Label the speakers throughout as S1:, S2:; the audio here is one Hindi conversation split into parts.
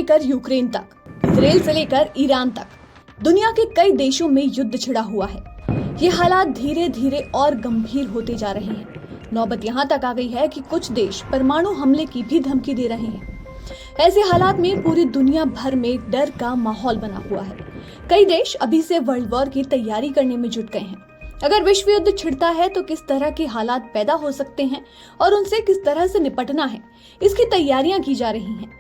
S1: लेकर यूक्रेन तक, इसराइल से लेकर ईरान तक, दुनिया के कई देशों में युद्ध छिड़ा हुआ है। ये हालात धीरे धीरे और गंभीर होते जा रहे हैं। नौबत यहाँ तक आ गई है कि कुछ देश परमाणु हमले की भी धमकी दे रहे हैं। ऐसे हालात में पूरी दुनिया भर में डर का माहौल बना हुआ है। कई देश अभी से वर्ल्ड वॉर की तैयारी करने में जुट गए हैं। अगर विश्व युद्ध छिड़ता है तो किस तरह के हालात पैदा हो सकते हैं और उनसे किस तरह से निपटना है, इसकी तैयारियां की जा रही हैं।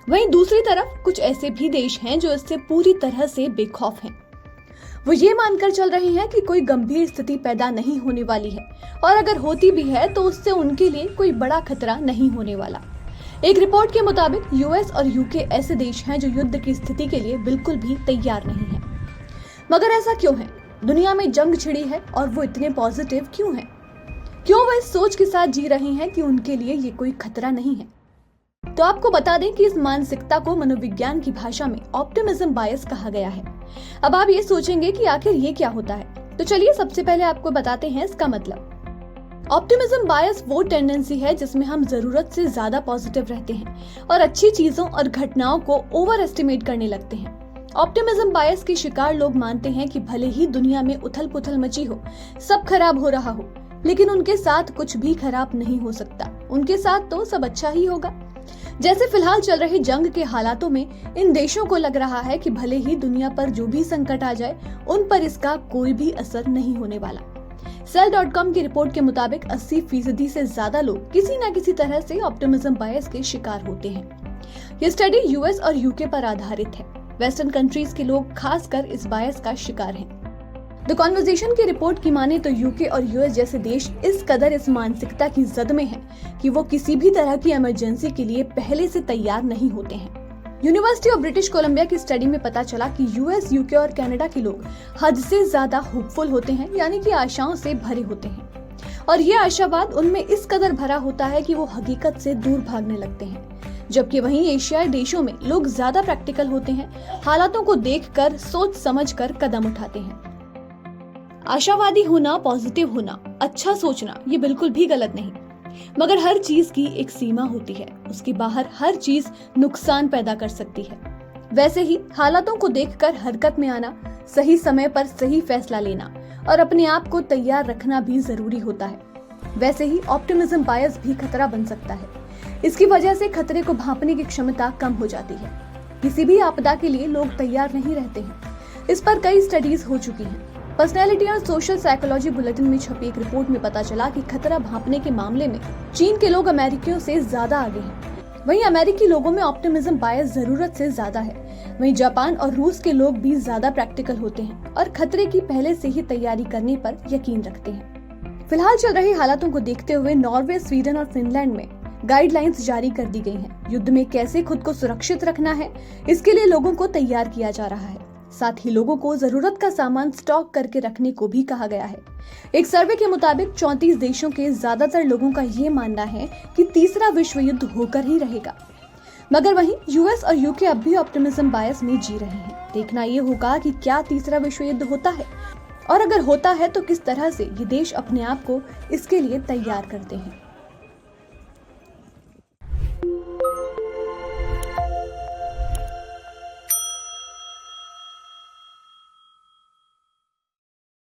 S1: वहीं दूसरी तरफ कुछ ऐसे भी देश हैं जो इससे पूरी तरह से बेखौफ हैं। वो ये मानकर चल रहे हैं कि कोई गंभीर स्थिति पैदा नहीं होने वाली है और अगर होती भी है तो उससे उनके लिए कोई बड़ा खतरा नहीं होने वाला। एक रिपोर्ट के मुताबिक यूएस और यूके ऐसे देश हैं जो युद्ध की स्थिति के लिए बिल्कुल भी तैयार नहीं है। मगर ऐसा क्यों है? दुनिया में जंग छिड़ी है और वो इतने पॉजिटिव क्यों हैं? क्यों वो इस सोच के साथ जी रहे हैं कि उनके लिए ये कोई खतरा नहीं है? तो आपको बता दें कि इस मानसिकता को मनोविज्ञान की भाषा में ऑप्टिमिज्म बायस कहा गया है। अब आप ये सोचेंगे कि आखिर ये क्या होता है, तो चलिए सबसे पहले आपको बताते हैं इसका मतलब। ऑप्टिमिज्म बायस वो टेंडेंसी है जिसमें हम जरूरत से ज्यादा पॉजिटिव रहते हैं और अच्छी चीजों और घटनाओं को ओवर एस्टिमेट करने लगते हैं। ऑप्टिमिज्म बायस के शिकार लोग मानते हैं कि भले ही दुनिया में उथल पुथल मची हो, सब खराब हो रहा हो, लेकिन उनके साथ कुछ भी खराब नहीं हो सकता। उनके साथ तो सब अच्छा ही होगा। जैसे फिलहाल चल रहे जंग के हालातों में इन देशों को लग रहा है कि भले ही दुनिया पर जो भी संकट आ जाए, उन पर इसका कोई भी असर नहीं होने वाला। Cell.com की रिपोर्ट के मुताबिक 80% से ज्यादा लोग किसी न किसी तरह से ऑप्टिमिज्म बायस के शिकार होते हैं। ये स्टडी यूएस और यूके पर आधारित है। वेस्टर्न कंट्रीज के लोग खासकर इस बायस का शिकार हैं। द कॉन्वर्सेशन की रिपोर्ट की माने तो यूके और यूएस जैसे देश इस कदर इस मानसिकता की जद में हैं कि वो किसी भी तरह की इमरजेंसी के लिए पहले से तैयार नहीं होते हैं। यूनिवर्सिटी ऑफ ब्रिटिश कोलंबिया की स्टडी में पता चला कि यूएस, यूके और कनाडा के लोग हद से ज्यादा होपफुल होते हैं, यानी कि आशाओं से भरे होते हैं और ये आशावाद उनमें इस कदर भरा होता है कि वो हकीकत से दूर भागने लगते हैं। जबकि वहीं एशियाई देशों में लोग ज्यादा प्रैक्टिकल होते हैं, हालातों को देखकर सोच समझकर कदम उठाते हैं। आशावादी होना, पॉजिटिव होना, अच्छा सोचना ये बिल्कुल भी गलत नहीं, मगर हर चीज की एक सीमा होती है। उसके बाहर हर चीज नुकसान पैदा कर सकती है। वैसे ही हालातों को देखकर हरकत में आना, सही समय पर सही फैसला लेना और अपने आप को तैयार रखना भी जरूरी होता है। वैसे ही ऑप्टिमिज्म बायस भी खतरा बन सकता है। इसकी वजह से खतरे को भांपने की क्षमता कम हो जाती है। किसी भी आपदा के लिए लोग तैयार नहीं रहते हैं। इस पर कई स्टडीज हो चुकी हैं। पर्सनैलिटी और सोशल साइकोलॉजी बुलेटिन में छपी एक रिपोर्ट में पता चला कि खतरा भांपने के मामले में चीन के लोग अमेरिकियों से ज्यादा आगे हैं। वहीं अमेरिकी लोगों में ऑप्टिमिज्म बायस जरूरत से ज्यादा है। वहीं जापान और रूस के लोग भी ज्यादा प्रैक्टिकल होते हैं और खतरे की पहले से ही तैयारी करने पर यकीन रखते हैं। फिलहाल चल रहे हालातों को देखते हुए नॉर्वे, स्वीडन और फिनलैंड में गाइडलाइंस जारी कर दी गई हैं। युद्ध में कैसे खुद को सुरक्षित रखना है, इसके लिए लोगों को तैयार किया जा रहा है। साथ ही लोगों को जरूरत का सामान स्टॉक करके रखने को भी कहा गया है। एक सर्वे के मुताबिक 34 देशों के ज्यादातर लोगों का ये मानना है कि तीसरा विश्व युद्ध होकर ही रहेगा। मगर वहीं यूएस और यूके अब भी ऑप्टिमिज्म बायस में जी रहे हैं। देखना ये होगा कि क्या तीसरा विश्व युद्ध होता है और अगर होता है तो किस तरह से ये देश अपने आप को इसके लिए तैयार करते हैं।